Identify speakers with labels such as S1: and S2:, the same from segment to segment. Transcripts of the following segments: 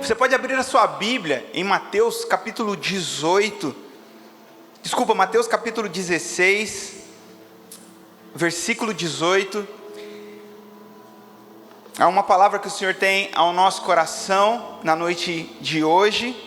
S1: Você pode abrir a sua Bíblia em Mateus capítulo 16, versículo 18. Há uma palavra que o Senhor tem ao nosso coração na noite de hoje.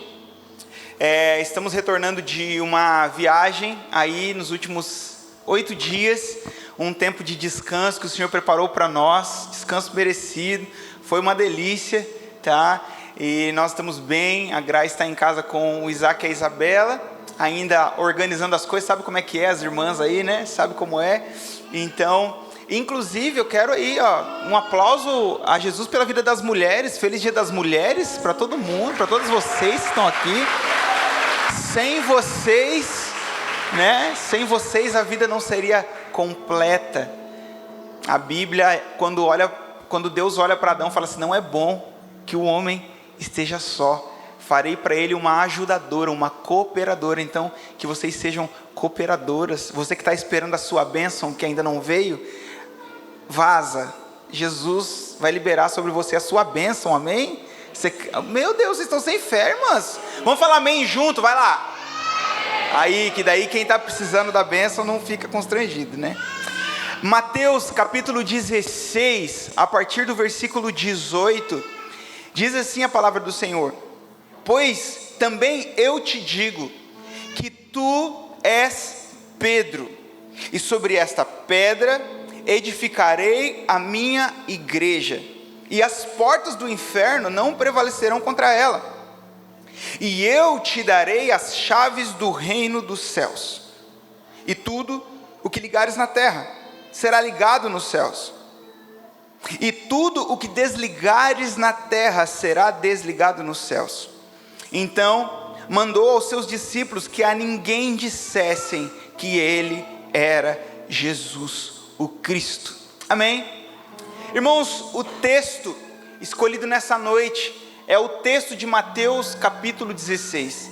S1: Estamos retornando de uma viagem aí nos últimos 8 dias, um tempo de descanso que o Senhor preparou para nós, descanso merecido, foi uma delícia, tá? E nós estamos bem, a Graça está em casa com o Isaac e a Isabela, ainda organizando as coisas, sabe como é que é as irmãs aí, né? Sabe como é? Então, inclusive eu quero aí, um aplauso a Jesus pela vida das mulheres, feliz dia das mulheres para todo mundo, para todas vocês que estão aqui. Sem vocês, né? Sem vocês a vida não seria completa. A Bíblia, quando Deus olha para Adão, fala assim: não é bom que o homem esteja só, farei para ele uma ajudadora, uma cooperadora. Então, que vocês sejam cooperadoras. Você que está esperando a sua bênção, que ainda não veio, vaza, Jesus vai liberar sobre você a sua bênção, amém? Meu Deus, vocês estão sem fé, irmãs? Vamos falar amém junto, vai lá. Aí, que daí quem está precisando da bênção não fica constrangido, né? Mateus capítulo 16, a partir do versículo 18, diz assim a palavra do Senhor: pois também eu te digo que tu és Pedro, e sobre esta pedra edificarei a minha igreja, e as portas do inferno não prevalecerão contra ela. E eu te darei as chaves do reino dos céus, e tudo o que ligares na terra será ligado nos céus, e tudo o que desligares na terra será desligado nos céus. Então mandou aos seus discípulos que a ninguém dissessem que ele era Jesus, o Cristo. Amém? Irmãos, o texto escolhido nessa noite é o texto de Mateus capítulo 16.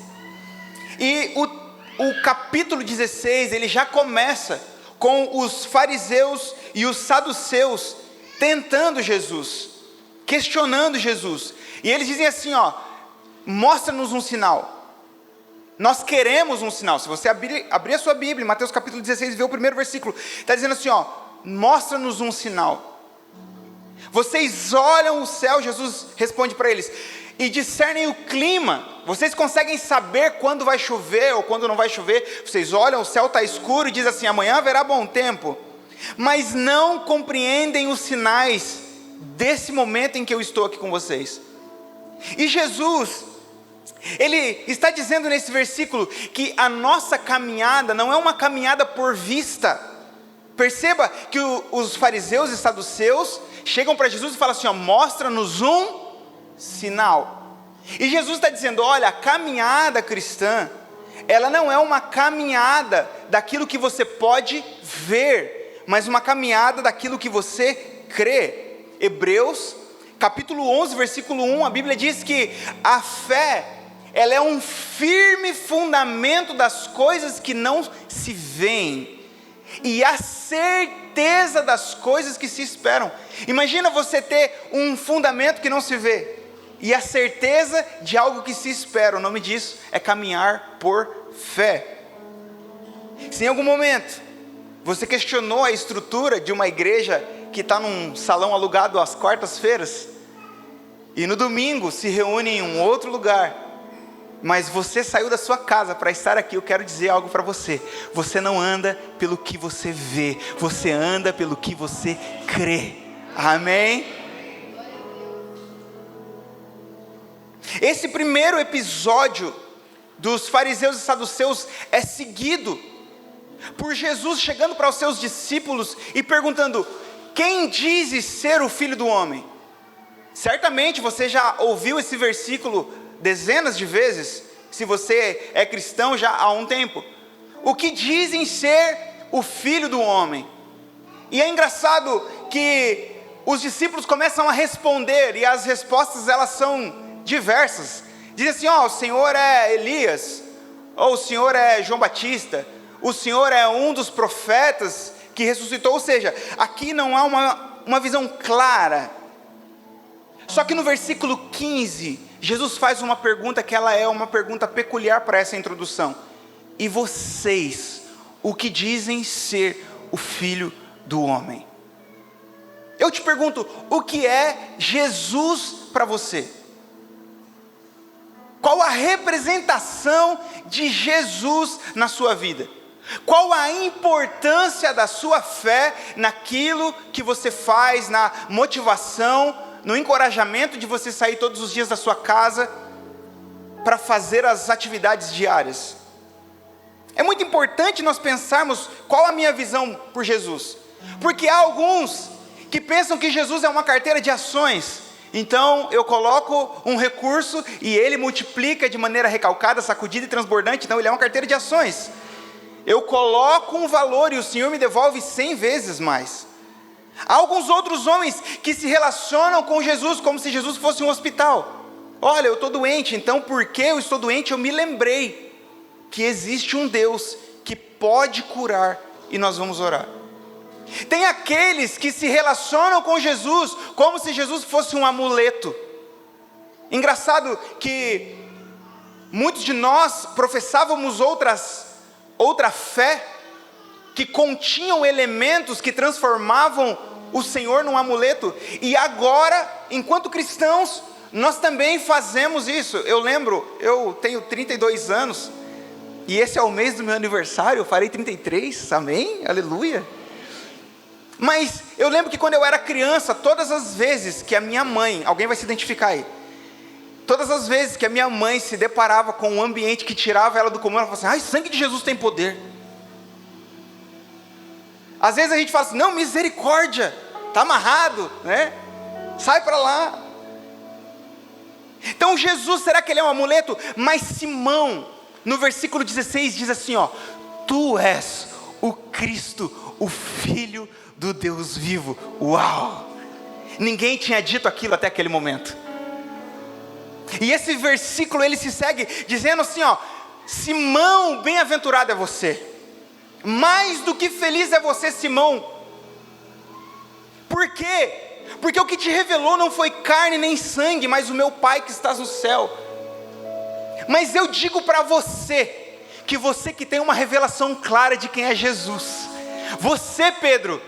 S1: E o capítulo 16, ele já começa com os fariseus e os saduceus tentando Jesus, questionando Jesus. E eles dizem assim, mostra-nos um sinal. Nós queremos um sinal. Se você abrir a sua Bíblia, Mateus capítulo 16, vê o primeiro versículo, está dizendo assim, mostra-nos um sinal. Vocês olham o céu, Jesus responde para eles, e discernem o clima. Vocês conseguem saber quando vai chover ou quando não vai chover. Vocês olham, o céu está escuro e diz assim: amanhã haverá bom tempo. Mas não compreendem os sinais desse momento em que eu estou aqui com vocês. E Jesus, ele está dizendo nesse versículo que a nossa caminhada não é uma caminhada por vista. Perceba que os fariseus e saduceus chegam para Jesus e falam assim: mostra-nos um sinal. E Jesus está dizendo: olha, a caminhada cristã, ela não é uma caminhada daquilo que você pode ver, mas uma caminhada daquilo que você crê. Hebreus capítulo 11, versículo 1, a Bíblia diz que a fé, ela é um firme fundamento das coisas que não se veem, e a certeza das coisas que se esperam. Imagina você ter um fundamento que não se vê, e a certeza de algo que se espera. O nome disso é caminhar por fé. Se em algum momento você questionou a estrutura de uma igreja que está num salão alugado às quartas-feiras, e no domingo se reúne em um outro lugar, mas você saiu da sua casa para estar aqui, eu quero dizer algo para você: você não anda pelo que você vê, você anda pelo que você crê. Amém? Esse primeiro episódio dos fariseus e saduceus é seguido por Jesus chegando para os seus discípulos e perguntando: quem dizes ser o Filho do Homem? Certamente você já ouviu esse versículo dezenas de vezes, se você é cristão já há um tempo. O que dizem ser o Filho do Homem? E é engraçado que os discípulos começam a responder, e as respostas elas são diversas. Dizem assim: o Senhor é Elias, ou o Senhor é João Batista, o Senhor é um dos profetas que ressuscitou. Ou seja, aqui não há uma visão clara Só que no versículo 15, Jesus faz uma pergunta que ela é uma pergunta peculiar para essa introdução. E vocês, o que dizem ser o Filho do Homem? Eu te pergunto, o que é Jesus para você? Qual a representação de Jesus na sua vida? Qual a importância da sua fé naquilo que você faz, na motivação, no encorajamento de você sair todos os dias da sua casa para fazer as atividades diárias? É muito importante nós pensarmos qual a minha visão por Jesus, porque há alguns que pensam que Jesus é uma carteira de ações. Então eu coloco um recurso e ele multiplica de maneira recalcada, sacudida e transbordante. Então ele é uma carteira de ações. Eu coloco um valor e o Senhor me devolve 100 vezes mais. Há alguns outros homens que se relacionam com Jesus como se Jesus fosse um hospital. Olha, eu estou doente, então porque eu estou doente eu me lembrei que existe um Deus que pode curar e nós vamos orar. Tem aqueles que se relacionam com Jesus como se Jesus fosse um amuleto. Engraçado que muitos de nós professávamos outra fé que continham elementos que transformavam o Senhor num amuleto, e agora, enquanto cristãos, nós também fazemos isso. Eu lembro, eu tenho 32 anos, e esse é o mês do meu aniversário, eu farei 33, amém? Aleluia! Mas eu lembro que quando eu era criança, todas as vezes que a minha mãe, alguém vai se identificar aí, todas as vezes que a minha mãe se deparava com um ambiente que tirava ela do comum, ela falava assim: ai, sangue de Jesus tem poder. Às vezes a gente fala assim: não, misericórdia, está amarrado, né? Sai para lá. Então Jesus, será que ele é um amuleto? Mas Simão, no versículo 16 diz assim, ó: tu és o Cristo, o Filho do Deus vivo. Uau! Ninguém tinha dito aquilo até aquele momento. E esse versículo ele se segue dizendo assim, ó: Simão, bem-aventurado é você, mais do que feliz é você, Simão. Por quê? Porque o que te revelou não foi carne nem sangue, mas o meu Pai que estás no céu. Mas eu digo para você, que você que tem uma revelação clara de quem é Jesus, você, Pedro,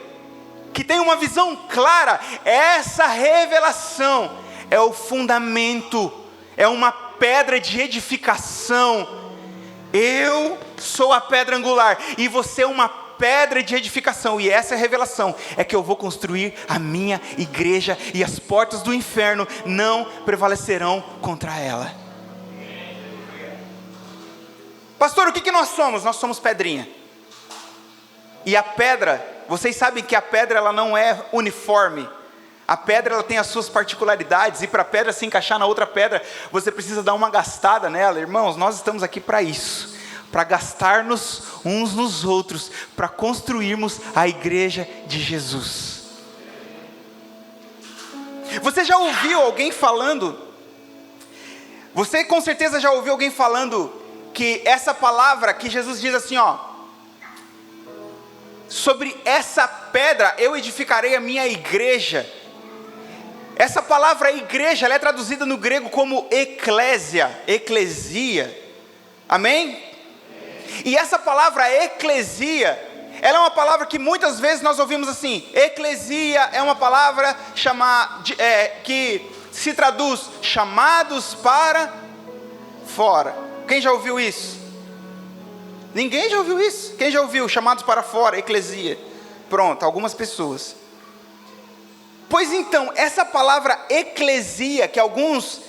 S1: que tem uma visão clara, essa revelação é o fundamento, é uma pedra de edificação. Eu sou a pedra angular e você é uma pedra de edificação, e essa é a revelação, é que eu vou construir a minha igreja e as portas do inferno não prevalecerão contra ela. Pastor, o que nós somos? Nós somos pedrinha. E a pedra, vocês sabem que a pedra ela não é uniforme. A pedra ela tem as suas particularidades, e para a pedra se encaixar na outra pedra, você precisa dar uma gastada nela. Irmãos, nós estamos aqui para isso, para gastar-nos uns nos outros, para construirmos a igreja de Jesus. Você já ouviu alguém falando, você com certeza já ouviu alguém falando, que essa palavra que Jesus diz assim, ó: sobre essa pedra eu edificarei a minha igreja. Essa palavra igreja, ela é traduzida no grego como eclésia, eclesia, amém? E essa palavra eclesia, ela é uma palavra que muitas vezes nós ouvimos assim. Eclesia é uma palavra que se traduz chamados para fora. Quem já ouviu isso? Ninguém já ouviu isso? Quem já ouviu chamados para fora, eclesia? Pronto, algumas pessoas. Pois então, essa palavra eclesia, que alguns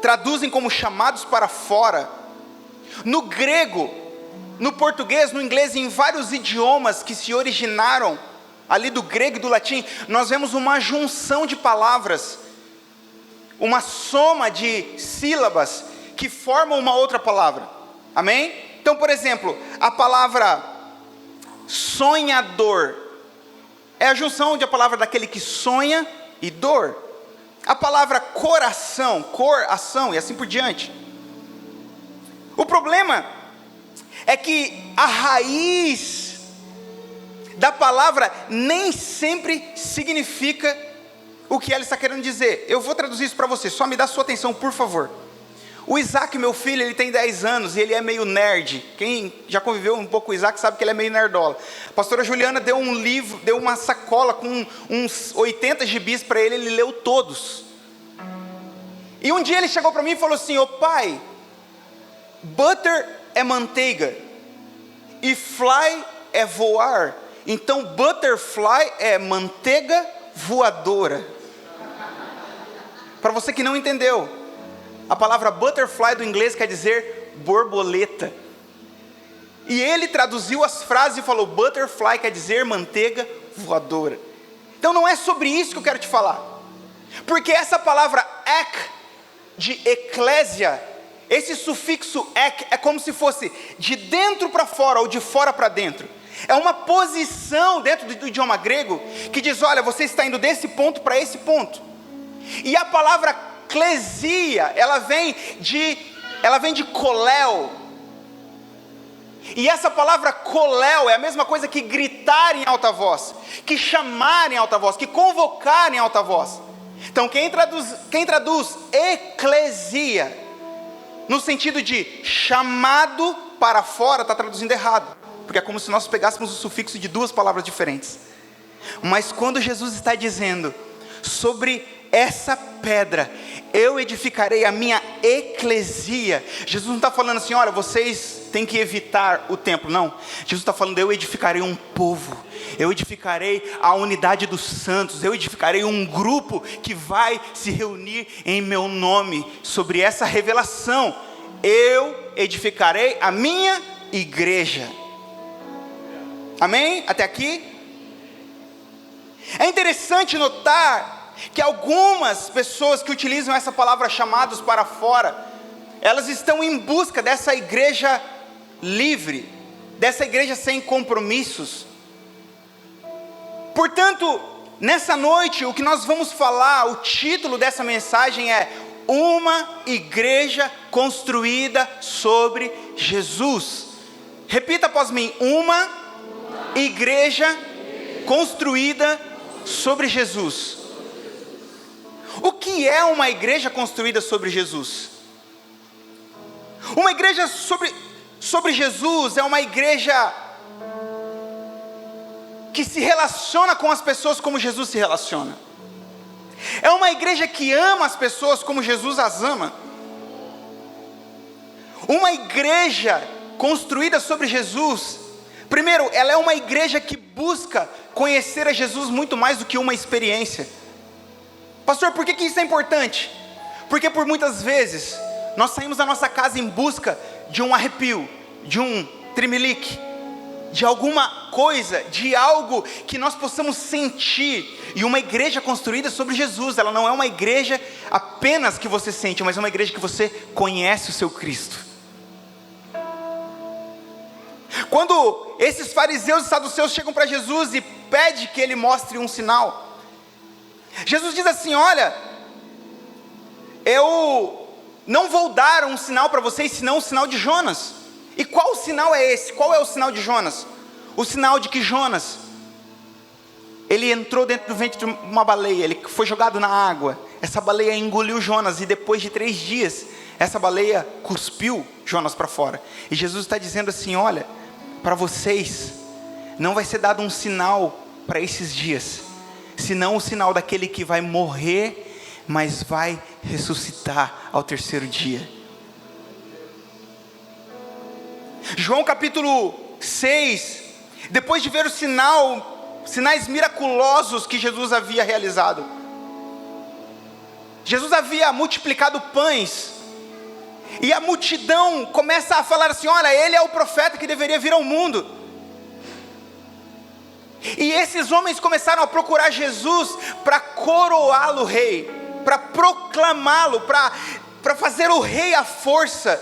S1: traduzem como chamados para fora, no grego, no português, no inglês, em vários idiomas que se originaram ali do grego e do latim, nós vemos uma junção de palavras, uma soma de sílabas que formam uma outra palavra, amém? Então, por exemplo, a palavra sonhador é a junção de a palavra daquele que sonha e dor. A palavra coração, cor, ação e assim por diante. O problema é que a raiz da palavra nem sempre significa o que ela está querendo dizer. Eu vou traduzir isso para você, só me dá sua atenção, por favor. O Isaac, meu filho, ele tem 10 anos e ele é meio nerd. Quem já conviveu um pouco com o Isaac sabe que ele é meio nerdola. A pastora Juliana deu um livro, deu uma sacola com uns 80 gibis para ele, ele leu todos. E um dia ele chegou para mim e falou assim: ô pai, butter é manteiga e fly é voar, então butterfly é manteiga voadora. Para você que não entendeu, a palavra butterfly do inglês quer dizer borboleta. E ele traduziu as frases e falou: butterfly quer dizer manteiga voadora. Então não é sobre isso que eu quero te falar. Porque essa palavra ek, de eclésia, esse sufixo ek é como se fosse de dentro para fora ou de fora para dentro. É uma posição dentro do idioma grego que diz: olha, você está indo desse ponto para esse ponto. E a palavra eclesia, ela vem de koléu. E essa palavra koléu é a mesma coisa que gritar em alta voz, que chamar em alta voz, que convocar em alta voz. Então quem traduz eclesia no sentido de chamado para fora, está traduzindo errado, porque é como se nós pegássemos o sufixo de duas palavras diferentes. Mas quando Jesus está dizendo sobre essa pedra eu edificarei a minha eclesia, Jesus não está falando assim: olha, vocês têm que evitar o templo. Não, Jesus está falando: eu edificarei um povo, eu edificarei a unidade dos santos, eu edificarei um grupo que vai se reunir em meu nome. Sobre essa revelação, eu edificarei a minha igreja. Amém? Até aqui? É interessante notar que algumas pessoas que utilizam essa palavra chamados para fora, elas estão em busca dessa igreja livre, dessa igreja sem compromissos. Portanto, nessa noite, o que nós vamos falar, o título dessa mensagem é: uma igreja construída sobre Jesus. Repita após mim: uma igreja construída sobre Jesus. O que é uma igreja construída sobre Jesus? Uma igreja sobre Jesus é uma igreja que se relaciona com as pessoas como Jesus se relaciona. É uma igreja que ama as pessoas como Jesus as ama. Uma igreja construída sobre Jesus, primeiro, ela é uma igreja que busca conhecer a Jesus muito mais do que uma experiência. Pastor, por que isso é importante? Porque por muitas vezes nós saímos da nossa casa em busca de um arrepio, de um tremelique, de alguma coisa, de algo que nós possamos sentir. E uma igreja construída sobre Jesus, ela não é uma igreja apenas que você sente, mas é uma igreja que você conhece o seu Cristo. Quando esses fariseus e saduceus chegam para Jesus e pedem que ele mostre um sinal, Jesus diz assim: olha, eu não vou dar um sinal para vocês, senão o sinal de Jonas. E qual sinal é esse? Qual é o sinal de Jonas? O sinal de que Jonas, ele entrou dentro do ventre de uma baleia, ele foi jogado na água, essa baleia engoliu Jonas, e depois de 3 dias, essa baleia cuspiu Jonas para fora. E Jesus está dizendo assim: olha, para vocês, não vai ser dado um sinal para esses dias, senão o sinal daquele que vai morrer, mas vai ressuscitar ao 3º dia. João capítulo 6, depois de ver os sinais miraculosos que Jesus havia realizado, Jesus havia multiplicado pães, e a multidão começa a falar assim: olha, ele é o profeta que deveria vir ao mundo. E esses homens começaram a procurar Jesus para coroá-lo rei, para proclamá-lo, para fazer o rei à força.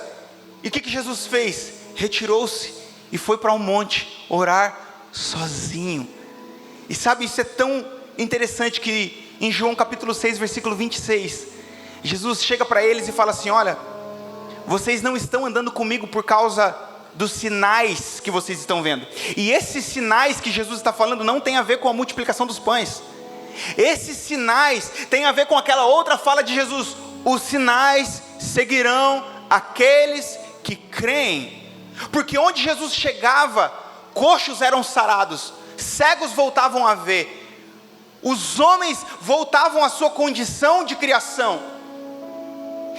S1: E o que Jesus fez? Retirou-se e foi para um monte orar sozinho. E sabe, isso é tão interessante que em João capítulo 6, versículo 26, Jesus chega para eles e fala assim: olha, vocês não estão andando comigo por causa dos sinais que vocês estão vendo. E esses sinais que Jesus está falando não tem a ver com a multiplicação dos pães. Esses sinais têm a ver com aquela outra fala de Jesus: os sinais seguirão aqueles que creem. Porque onde Jesus chegava, coxos eram sarados, cegos voltavam a ver, os homens voltavam à sua condição de criação.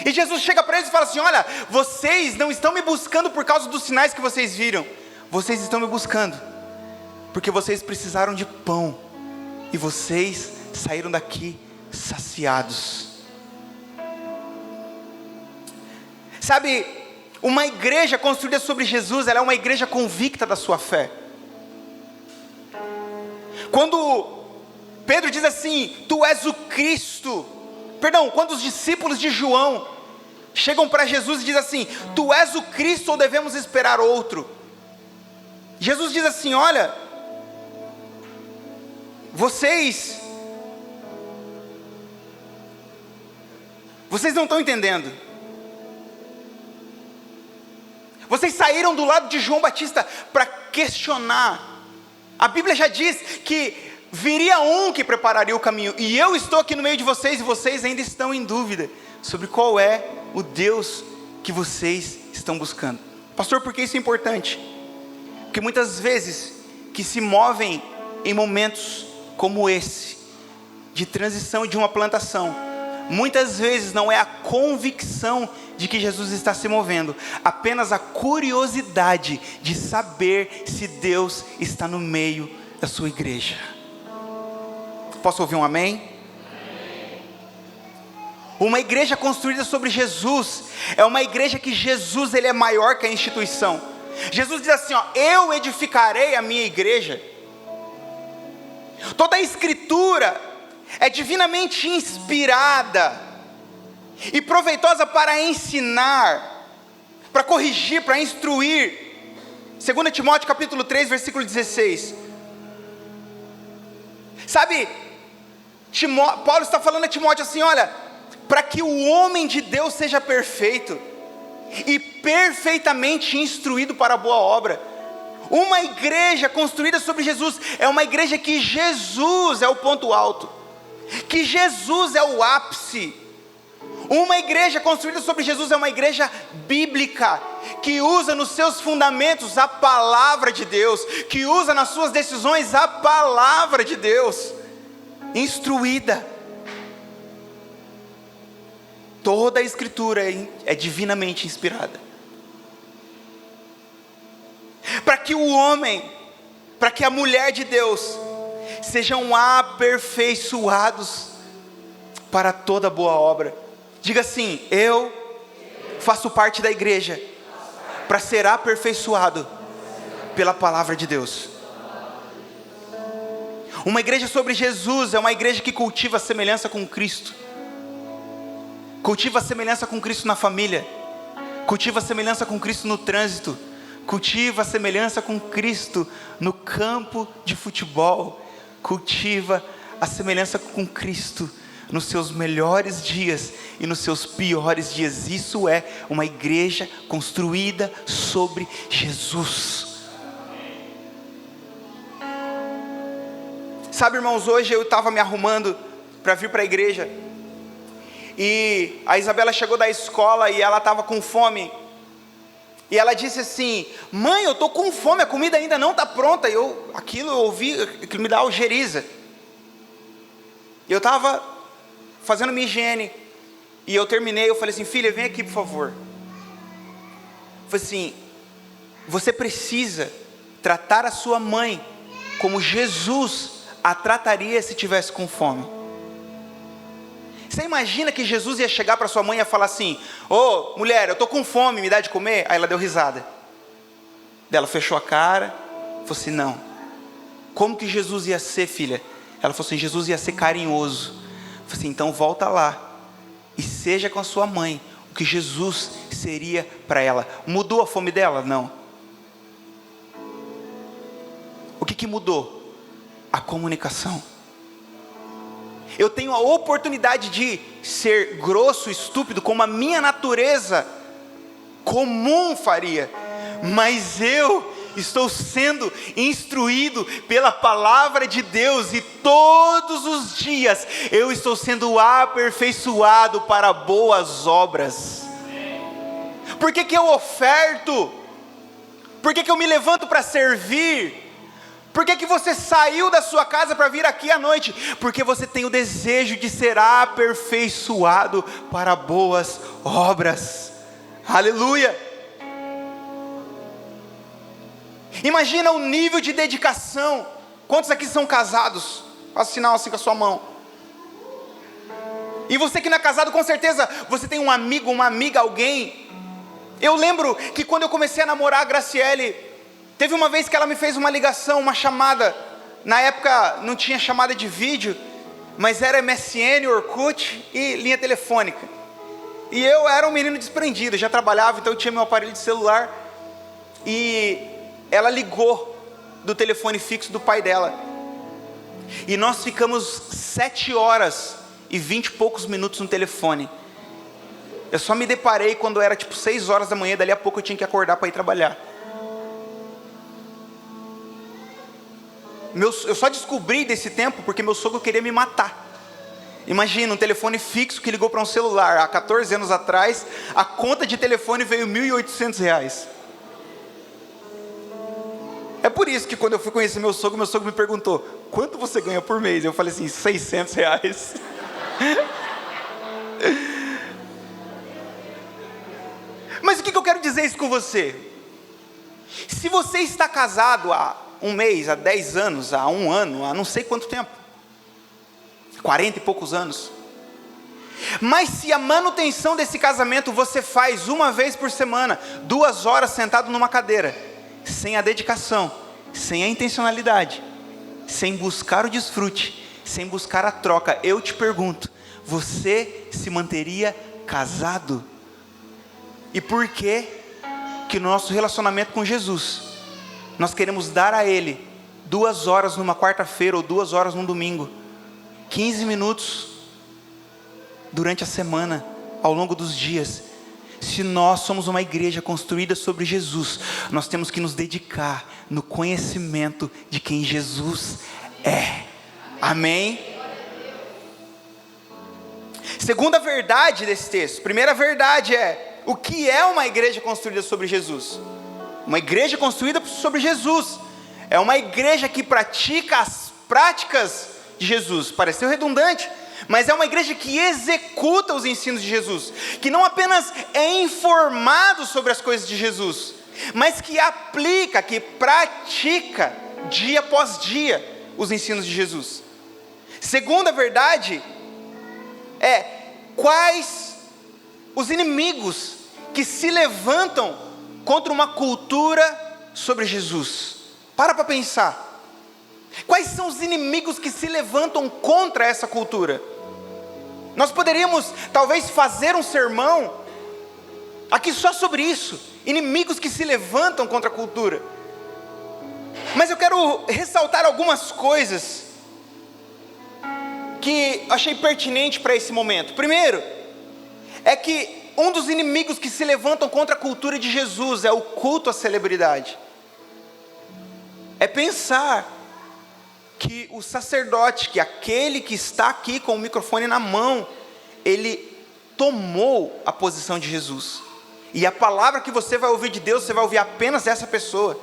S1: E Jesus chega para eles e fala assim: olha, vocês não estão me buscando por causa dos sinais que vocês viram, vocês estão me buscando porque vocês precisaram de pão, e vocês saíram daqui saciados. Sabe, uma igreja construída sobre Jesus, ela é uma igreja convicta da sua fé. Quando Pedro diz assim: tu és o Cristo, quando os discípulos de João chegam para Jesus e dizem assim: tu és o Cristo ou devemos esperar outro? Jesus diz assim: olha, vocês não estão entendendo. Vocês saíram do lado de João Batista para questionar. A Bíblia já diz que viria um que prepararia o caminho, e eu estou aqui no meio de vocês, e vocês ainda estão em dúvida sobre qual é o Deus que vocês estão buscando. Pastor, por que isso é importante? Porque muitas vezes que se movem em momentos como esse, de transição de uma plantação, muitas vezes não é a convicção de que Jesus está se movendo, apenas a curiosidade de saber se Deus está no meio da sua igreja. Posso ouvir um amém? Uma igreja construída sobre Jesus é uma igreja que Jesus, ele é maior que a instituição. Jesus diz assim: ó, eu edificarei a minha igreja. Toda a escritura é divinamente inspirada e proveitosa para ensinar, para corrigir, para instruir. 2 Timóteo capítulo 3, versículo 16. Sabe, Paulo está falando a Timóteo assim: olha, para que o homem de Deus seja perfeito e perfeitamente instruído para a boa obra. Uma igreja construída sobre Jesus é uma igreja que Jesus é o ponto alto, que Jesus é o ápice. Uma igreja construída sobre Jesus é uma igreja bíblica, que usa nos seus fundamentos a palavra de Deus, que usa nas suas decisões a palavra de Deus, instruída. Toda a escritura é divinamente inspirada. Para que o homem, para que a mulher de Deus sejam aperfeiçoados para toda boa obra. Diga assim: eu faço parte da igreja para ser aperfeiçoado pela palavra de Deus. Uma igreja sobre Jesus é uma igreja que cultiva a semelhança com Cristo. Cultiva a semelhança com Cristo na família. Cultiva a semelhança com Cristo no trânsito. Cultiva a semelhança com Cristo no campo de futebol. Cultiva a semelhança com Cristo nos seus melhores dias e nos seus piores dias. Isso é uma igreja construída sobre Jesus. Sabe, irmãos, hoje eu estava me arrumando para vir para a igreja, e a Isabela chegou da escola e ela estava com fome. E ela disse assim: mãe, eu estou com fome, a comida ainda não está pronta. Aquilo eu ouvi, aquilo me dá algeriza. Eu estava fazendo minha higiene, e eu terminei, eu falei assim: filha, vem aqui por favor. Eu falei assim: você precisa tratar a sua mãe como Jesus a trataria se tivesse com fome. Você imagina que Jesus ia chegar para sua mãe e ia falar assim: ô mulher, eu estou com fome, me dá de comer? Aí ela deu risada. Ela fechou a cara, falou assim: não. Como que Jesus ia ser, filha? Ela falou assim: Jesus ia ser carinhoso. Eu falei assim: então volta lá e seja com a sua mãe o que Jesus seria para ela. Mudou a fome dela? Não. O que mudou? A comunicação. Eu tenho a oportunidade de ser grosso, estúpido, como a minha natureza comum faria, mas eu estou sendo instruído pela palavra de Deus, e todos os dias eu estou sendo aperfeiçoado para boas obras. Por que eu oferto? Por que eu me levanto para servir? Por que você saiu da sua casa para vir aqui à noite? Porque você tem o desejo de ser aperfeiçoado para boas obras. Aleluia! Imagina o nível de dedicação. Quantos aqui são casados? Faça sinal assim com a sua mão. E você que não é casado, com certeza você tem um amigo, uma amiga, alguém. Eu lembro que quando eu comecei a namorar a Graciele, teve uma vez que ela me fez uma ligação, uma chamada. Na época não tinha chamada de vídeo, mas era MSN, Orkut e linha telefônica. E eu era um menino desprendido, já trabalhava, então eu tinha meu aparelho de celular. E ela ligou do telefone fixo do pai dela. E nós ficamos 7 horas e 20 e poucos minutos no telefone. Eu só me deparei quando era tipo 6 horas da manhã, dali a pouco eu tinha que acordar para ir trabalhar. Eu só descobri desse tempo porque meu sogro queria me matar. Imagina, um telefone fixo que ligou para um celular. Há 14 anos atrás, a conta de telefone veio R$1.800. É por isso que quando eu fui conhecer meu sogro me perguntou: quanto você ganha por mês? Eu falei assim, R$600. Mas o que eu quero dizer isso com você? Se você está casado há 1 mês, há 10 anos, há 1 ano, há não sei quanto tempo, 40 e poucos anos, mas se a manutenção desse casamento você faz uma vez por semana, 2 horas sentado numa cadeira, sem a dedicação, sem a intencionalidade, sem buscar o desfrute, sem buscar a troca, eu te pergunto, você se manteria casado? E por que no nosso relacionamento com Jesus, nós queremos dar a Ele 2 horas numa quarta-feira ou 2 horas num domingo, 15 minutos durante a semana, ao longo dos dias? Se nós somos uma igreja construída sobre Jesus, nós temos que nos dedicar no conhecimento de quem Jesus é. Amém? Segunda verdade desse texto. Primeira verdade é: o que é uma igreja construída sobre Jesus? Uma igreja construída sobre Jesus é uma igreja que pratica as práticas de Jesus. Pareceu redundante, mas é uma igreja que executa os ensinos de Jesus, que não apenas é informado sobre as coisas de Jesus, mas que aplica, que pratica dia após dia os ensinos de Jesus. Segunda verdade é: quais os inimigos que se levantam contra uma cultura sobre Jesus? Para pensar. Quais são os inimigos que se levantam contra essa cultura? Nós poderíamos talvez fazer um sermão aqui só sobre isso, inimigos que se levantam contra a cultura. Mas eu quero ressaltar algumas coisas que achei pertinente para esse momento. Primeiro, é que um dos inimigos que se levantam contra a cultura de Jesus é o culto à celebridade. É pensar que o sacerdote, que aquele que está aqui com o microfone na mão, ele tomou a posição de Jesus. E a palavra que você vai ouvir de Deus, você vai ouvir apenas dessa pessoa.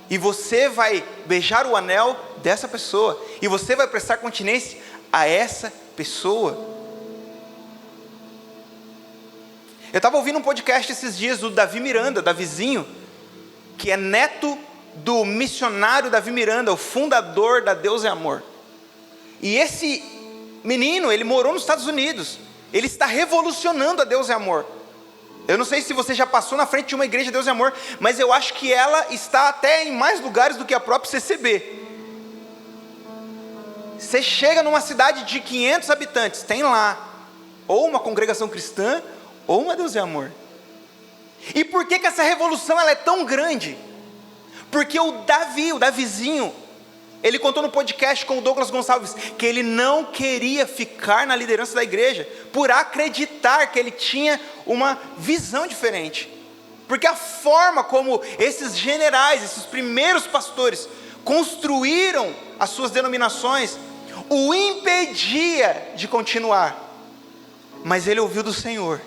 S1: E você vai beijar o anel dessa pessoa. E você vai prestar continência a essa pessoa. Eu estava ouvindo um podcast esses dias do Davi Miranda, Davizinho, que é neto do missionário Davi Miranda, o fundador da Deus é Amor. E esse menino, ele morou nos Estados Unidos. Ele está revolucionando a Deus é Amor. Eu não sei se você já passou na frente de uma igreja Deus é Amor, mas eu acho que ela está até em mais lugares do que a própria CCB. Você chega numa cidade de 500 habitantes, tem lá ou uma congregação cristã, ou uma Deus é Amor. E por que essa revolução ela é tão grande? Porque o Davizinho, ele contou no podcast com o Douglas Gonçalves, que ele não queria ficar na liderança da igreja, por acreditar que ele tinha uma visão diferente. Porque a forma como esses generais, esses primeiros pastores, construíram as suas denominações, o impedia de continuar. Mas ele ouviu do Senhor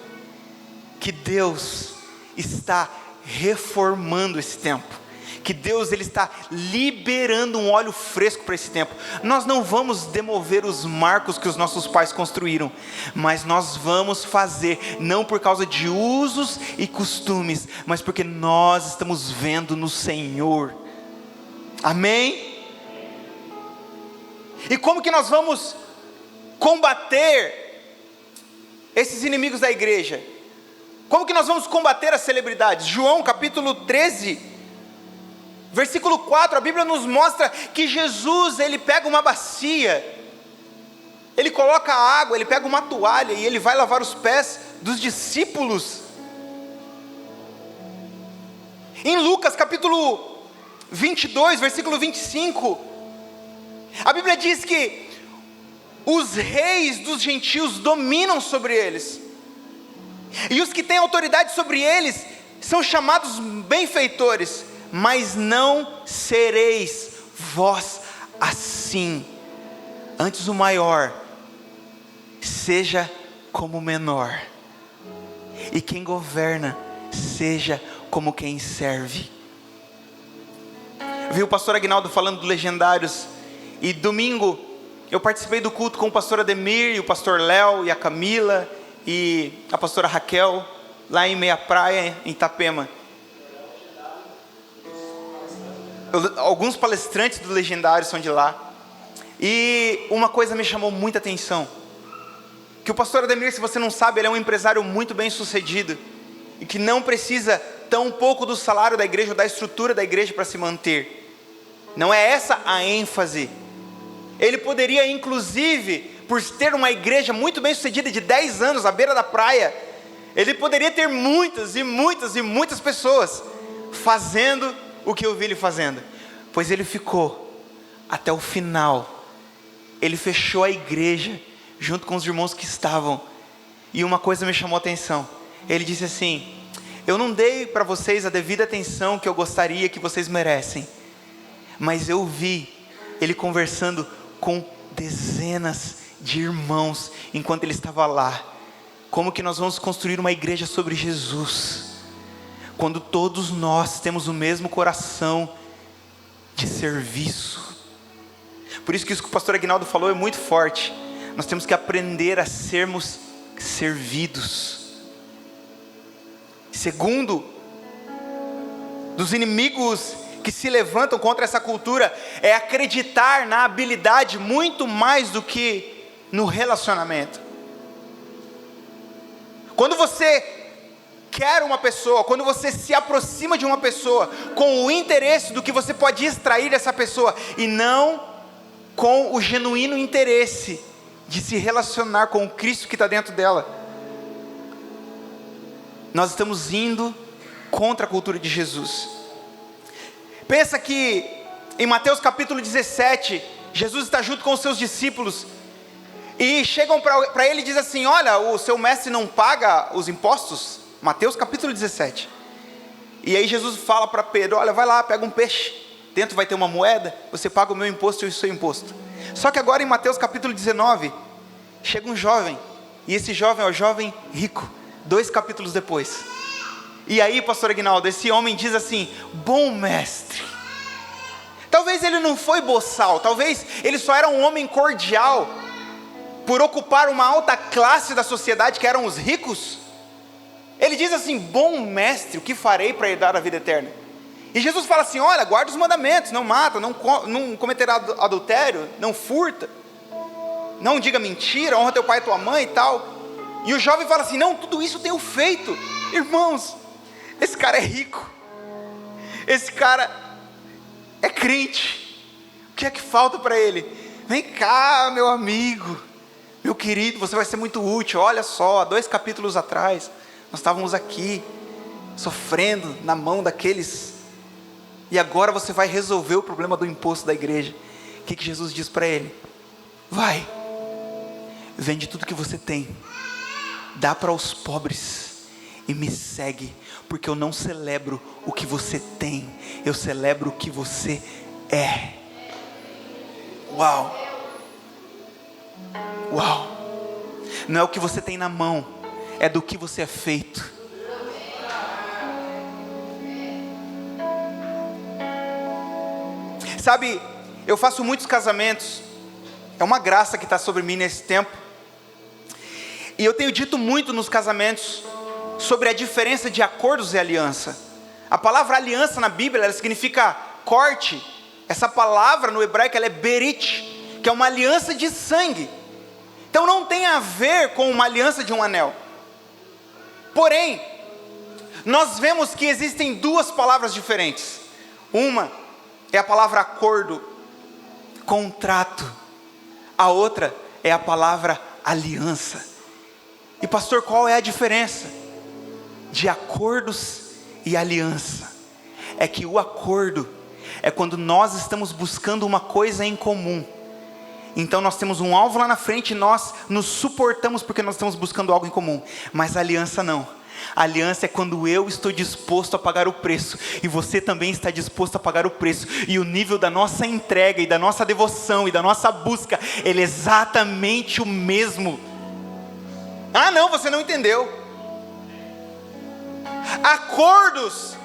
S1: que Deus está reformando esse tempo, que Deus ele está liberando um óleo fresco para esse tempo. Nós não vamos demover os marcos que os nossos pais construíram, mas nós vamos fazer, não por causa de usos e costumes, mas porque nós estamos vendo no Senhor. Amém? E como que nós vamos combater esses inimigos da igreja? Como que nós vamos combater as celebridades? João capítulo 13, versículo 4, a Bíblia nos mostra que Jesus, ele pega uma bacia, ele coloca água, ele pega uma toalha e ele vai lavar os pés dos discípulos. Em Lucas capítulo 22, versículo 25, a Bíblia diz que os reis dos gentios dominam sobre eles, e os que têm autoridade sobre eles são chamados benfeitores. Mas não sereis vós assim, antes o maior seja como o menor, e quem governa seja como quem serve. Vi o pastor Aguinaldo falando do Legendários, e domingo eu participei do culto com o pastor Ademir, e o pastor Léo, e a Camila, e a pastora Raquel, lá em Meia Praia, em Itapema. Alguns palestrantes do Legendário são de lá, e uma coisa me chamou muita atenção, que o pastor Ademir, se você não sabe, ele é um empresário muito bem sucedido, e que não precisa tão pouco do salário da igreja, ou da estrutura da igreja para se manter. Não é essa a ênfase. Ele poderia inclusive, por ter uma igreja muito bem sucedida de 10 anos à beira da praia, ele poderia ter muitas e muitas e muitas pessoas fazendo o que eu vi ele fazendo, pois ele ficou até o final. Ele fechou a igreja junto com os irmãos que estavam, e uma coisa me chamou a atenção. Ele disse assim: eu não dei para vocês a devida atenção que eu gostaria, que vocês merecem, mas eu vi ele conversando com dezenas de irmãos enquanto ele estava lá. Como que nós vamos construir uma igreja sobre Jesus, quando todos nós temos o mesmo coração de serviço? Por isso que isso que o pastor Aguinaldo falou é muito forte. Nós temos que aprender a sermos servidos. Segundo, dos inimigos que se levantam contra essa cultura, é acreditar na habilidade muito mais do que no relacionamento. Quando você quer uma pessoa, quando você se aproxima de uma pessoa com o interesse do que você pode extrair dessa pessoa, e não com o genuíno interesse de se relacionar com o Cristo que está dentro dela, nós estamos indo contra a cultura de Jesus. Pensa que em Mateus capítulo 17, Jesus está junto com os seus discípulos, e chegam para ele e dizem assim: olha, o seu mestre não paga os impostos? Mateus capítulo 17. E aí Jesus fala para Pedro: olha, vai lá, pega um peixe, dentro vai ter uma moeda, você paga o meu imposto e o seu imposto. Só que agora em Mateus capítulo 19, chega um jovem, e esse jovem é o jovem rico, 2 capítulos depois. E aí, pastor Aguinaldo, esse homem diz assim: bom mestre. Talvez ele não foi boçal, talvez ele só era um homem cordial, por ocupar uma alta classe da sociedade, que eram os ricos. Ele diz assim: bom mestre, o que farei para herdar a vida eterna? E Jesus fala assim: olha, guarda os mandamentos, não mata, não cometerá adultério, não furta, não diga mentira, honra teu pai e tua mãe e tal. E o jovem fala assim: não, tudo isso eu tenho feito. Irmãos, esse cara é rico, esse cara é crente, o que é que falta para ele? Vem cá, meu amigo, meu querido, você vai ser muito útil. Olha só, 2 capítulos atrás, nós estávamos aqui, sofrendo na mão daqueles, e agora você vai resolver o problema do imposto da igreja. O que Jesus diz para ele? Vai, vende tudo que você tem, dá para os pobres, e me segue, porque eu não celebro o que você tem, eu celebro o que você é. Uau! Uau! Não é o que você tem na mão, é do que você é feito. Sabe, eu faço muitos casamentos, é uma graça que está sobre mim nesse tempo, e eu tenho dito muito nos casamentos sobre a diferença de acordos e aliança. A palavra aliança na Bíblia, ela significa corte. Essa palavra no hebraico, ela é berit, que é uma aliança de sangue. Então não tem a ver com uma aliança de um anel. Porém, nós vemos que existem duas palavras diferentes. Uma é a palavra acordo, contrato. A outra é a palavra aliança. E pastor, qual é a diferença de acordos e aliança? É que o acordo é quando nós estamos buscando uma coisa em comum. Então nós temos um alvo lá na frente e nós nos suportamos porque nós estamos buscando algo em comum. Mas a aliança não. A aliança é quando eu estou disposto a pagar o preço e você também está disposto a pagar o preço, e o nível da nossa entrega e da nossa devoção e da nossa busca, ele é exatamente o mesmo. Ah não, você não entendeu. Acordos,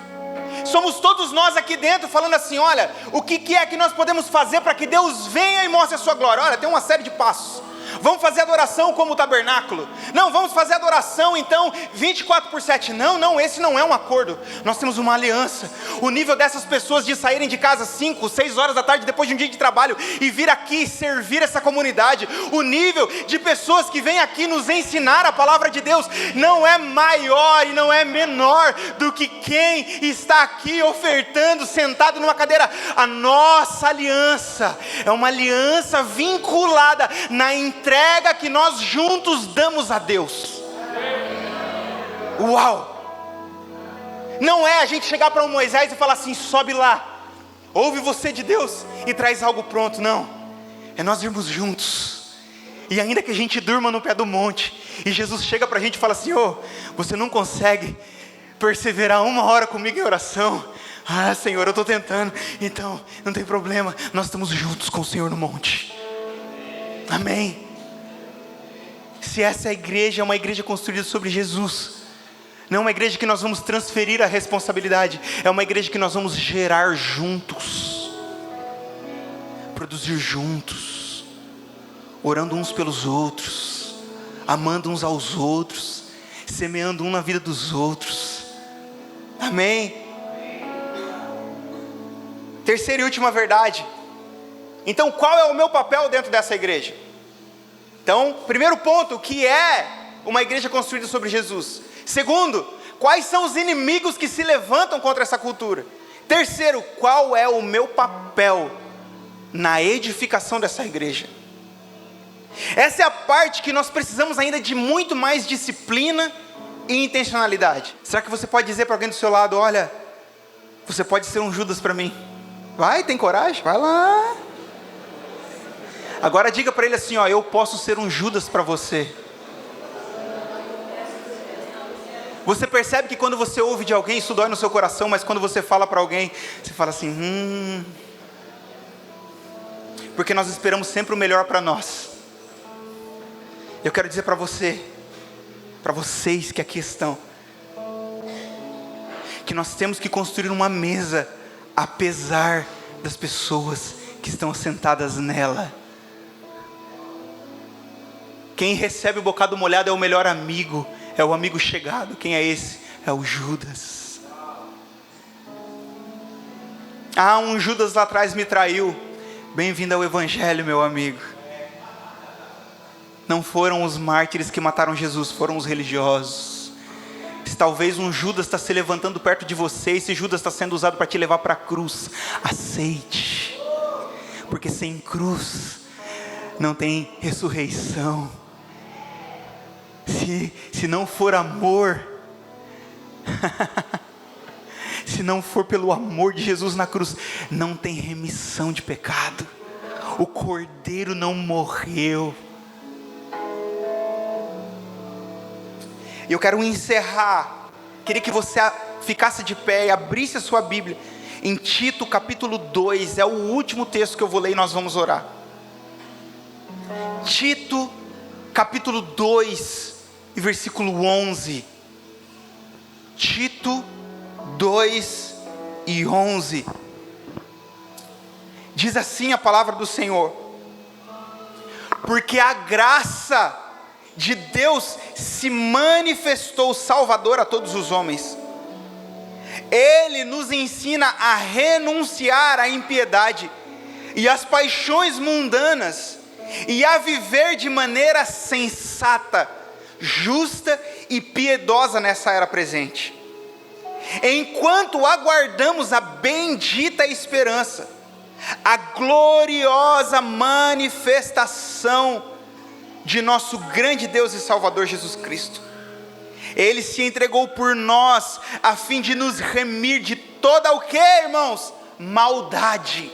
S1: somos todos nós aqui dentro falando assim: olha, o que é que nós podemos fazer para que Deus venha e mostre a sua glória? Olha, tem uma série de passos. Vamos fazer adoração como o tabernáculo? Não, vamos fazer adoração então 24/7. Não, esse não é um acordo. Nós temos uma aliança. O nível dessas pessoas de saírem de casa 5, 6 horas da tarde depois de um dia de trabalho e vir aqui servir essa comunidade, o nível de pessoas que vêm aqui nos ensinar a palavra de Deus não é maior e não é menor do que quem está aqui ofertando sentado numa cadeira. A nossa aliança é uma aliança vinculada na entrega que nós juntos damos a Deus. Uau! Não é a gente chegar para um Moisés e falar assim: sobe lá, ouve você de Deus e traz algo pronto. Não, é nós irmos juntos. E ainda que a gente durma no pé do monte e Jesus chega para a gente e fala assim: você não consegue perseverar 1 hora comigo em oração? Ah Senhor, eu estou tentando. Então não tem problema, nós estamos juntos com o Senhor no monte. Amém. Se essa igreja é uma igreja construída sobre Jesus, não é uma igreja que nós vamos transferir a responsabilidade, é uma igreja que nós vamos gerar juntos, produzir juntos, orando uns pelos outros, amando uns aos outros, semeando um na vida dos outros. Amém? Terceira e última verdade. Então qual é o meu papel dentro dessa igreja? Então, primeiro ponto, que é uma igreja construída sobre Jesus. Segundo, quais são os inimigos que se levantam contra essa cultura? Terceiro, qual é o meu papel na edificação dessa igreja? Essa é a parte que nós precisamos ainda de muito mais disciplina e intencionalidade. Será que você pode dizer para alguém do seu lado: olha, você pode ser um Judas para mim? Vai, tem coragem? Vai lá. Agora diga para ele assim: eu posso ser um Judas para você. Você percebe que quando você ouve de alguém, isso dói no seu coração, mas quando você fala para alguém, você fala assim: porque nós esperamos sempre o melhor para nós. Eu quero dizer para você, para vocês que aqui estão, que nós temos que construir uma mesa, apesar das pessoas que estão sentadas nela. Quem recebe o bocado molhado é o melhor amigo, é o amigo chegado. Quem é esse? É o Judas. Um Judas lá atrás me traiu. Bem-vindo ao Evangelho, meu amigo. Não foram os mártires que mataram Jesus, foram os religiosos. Se talvez um Judas está se levantando perto de você, esse Judas está sendo usado para te levar para a cruz, aceite, porque sem cruz não tem ressurreição. Se não for amor, se não for pelo amor de Jesus na cruz, não tem remissão de pecado. O Cordeiro não morreu. E eu quero encerrar queria que você ficasse de pé e abrisse a sua Bíblia em Tito capítulo 2, é o último texto que eu vou ler e nós vamos orar. Tito capítulo 2 e versículo 11. Tito 2 e 11. Diz assim a palavra do Senhor: porque a graça de Deus se manifestou salvadora a todos os homens. Ele nos ensina a renunciar à impiedade e às paixões mundanas, e a viver de maneira sensata, justa e piedosa nessa era presente, enquanto aguardamos a bendita esperança, a gloriosa manifestação de nosso grande Deus e Salvador Jesus Cristo. Ele se entregou por nós, a fim de nos remir de toda o que, irmãos? Maldade,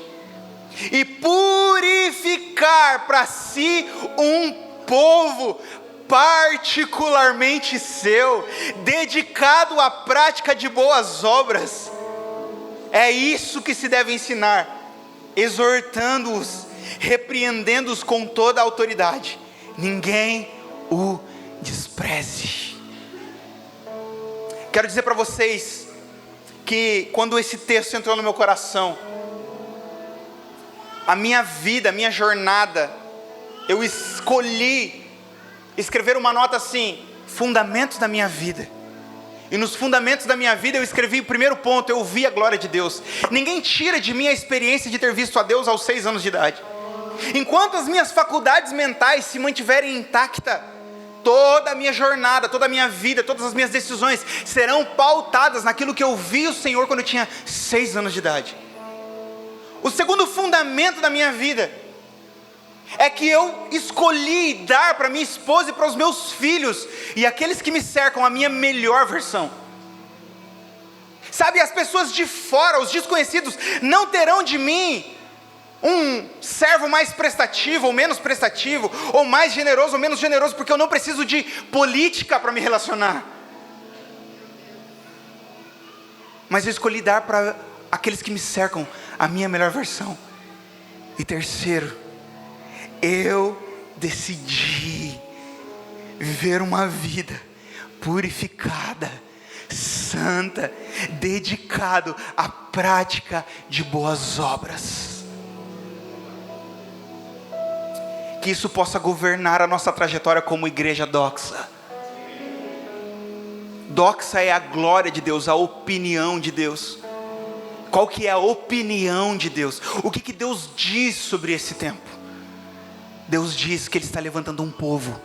S1: e purificar para si um povo particularmente seu, dedicado à prática de boas obras. É isso que se deve ensinar, exortando-os, repreendendo-os com toda a autoridade. Ninguém o despreze. Quero dizer para vocês que quando esse texto entrou no meu coração, a minha vida, a minha jornada, eu escolhi escrever uma nota assim: fundamentos da minha vida. E nos fundamentos da minha vida eu escrevi o primeiro ponto: eu vi a glória de Deus. Ninguém tira de mim a experiência de ter visto a Deus aos 6 anos de idade. Enquanto as minhas faculdades mentais se mantiverem intactas, toda a minha jornada, toda a minha vida, todas as minhas decisões serão pautadas naquilo que eu vi o Senhor quando eu tinha 6 anos de idade. O segundo fundamento da minha vida é que eu escolhi dar para minha esposa e para os meus filhos e aqueles que me cercam a minha melhor versão. Sabe, as pessoas de fora, os desconhecidos, não terão de mim um servo mais prestativo ou menos prestativo, ou mais generoso ou menos generoso, porque eu não preciso de política para me relacionar. Mas eu escolhi dar para aqueles que me cercam a minha melhor versão. E terceiro, eu decidi viver uma vida purificada, santa, dedicado à prática de boas obras. Que isso possa governar a nossa trajetória como igreja Doxa. Doxa é a glória de Deus, a opinião de Deus. Qual que é a opinião de Deus? O que Deus diz sobre esse tempo? Deus diz que Ele está levantando um povo,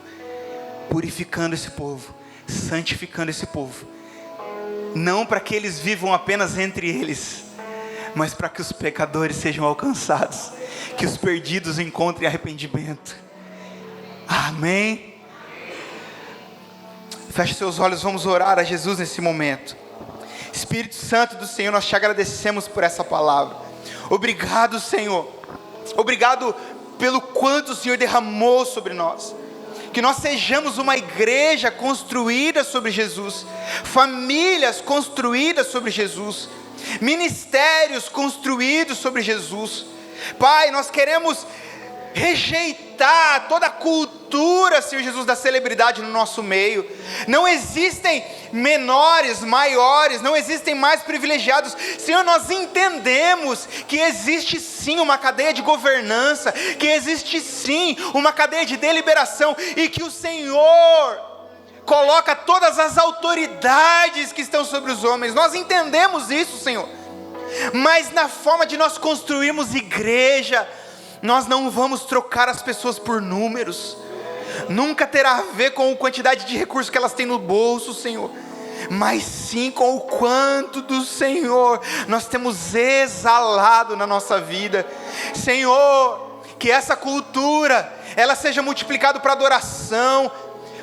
S1: purificando esse povo, santificando esse povo, não para que eles vivam apenas entre eles, mas para que os pecadores sejam alcançados, que os perdidos encontrem arrependimento. Amém? Feche seus olhos, vamos orar a Jesus nesse momento. Espírito Santo do Senhor, nós te agradecemos por essa palavra. Obrigado, Senhor. Obrigado pelo quanto o Senhor derramou sobre nós. Que nós sejamos uma igreja construída sobre Jesus, famílias construídas sobre Jesus, ministérios construídos sobre Jesus. Pai, nós queremos rejeitar toda a cultura, Senhor Jesus, da celebridade no nosso meio. Não existem menores, maiores, não existem mais privilegiados. Senhor, nós entendemos que existe sim uma cadeia de governança, que existe sim uma cadeia de deliberação, e que o Senhor coloca todas as autoridades que estão sobre os homens. Nós entendemos isso, Senhor, mas na forma de nós construirmos igreja, nós não vamos trocar as pessoas por números. Nunca terá a ver com a quantidade de recursos que elas têm no bolso, Senhor, mas sim com o quanto do Senhor nós temos exalado na nossa vida. Senhor, que essa cultura, ela seja multiplicada para adoração.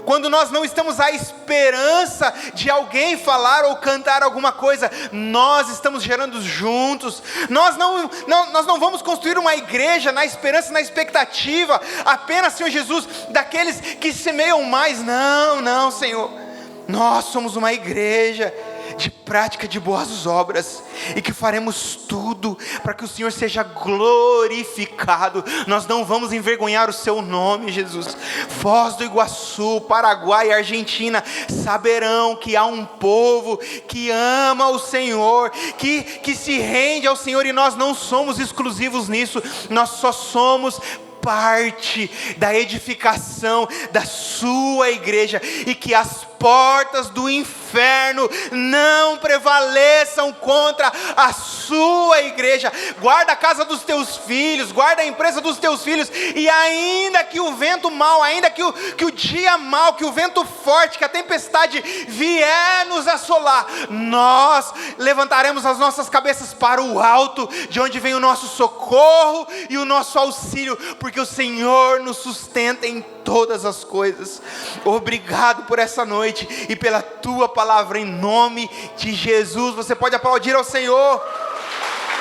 S1: Quando nós não estamos à esperança de alguém falar ou cantar alguma coisa, nós estamos gerando juntos. Nós não vamos construir uma igreja na esperança, na expectativa apenas, Senhor Jesus, daqueles que semeiam mais. Não, Senhor. Nós somos uma igreja de prática de boas obras, e que faremos tudo para que o Senhor seja glorificado. Nós não vamos envergonhar o seu nome, Jesus. Foz do Iguaçu, Paraguai e Argentina saberão que há um povo que ama o Senhor, que se rende ao Senhor, e nós não somos exclusivos nisso, nós só somos parte da edificação da sua igreja, e que as portas do inferno não prevaleçam contra a sua igreja. Guarda a casa dos teus filhos, guarda a empresa dos teus filhos, e ainda que o vento mau, ainda que o dia mau, que o vento forte, que a tempestade vier nos assolar, nós levantaremos as nossas cabeças para o alto, de onde vem o nosso socorro e o nosso auxílio, porque o Senhor nos sustenta em todas as coisas. Obrigado por essa noite e pela tua palavra, em nome de Jesus. Você pode aplaudir ao Senhor,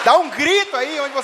S1: dá um grito aí onde você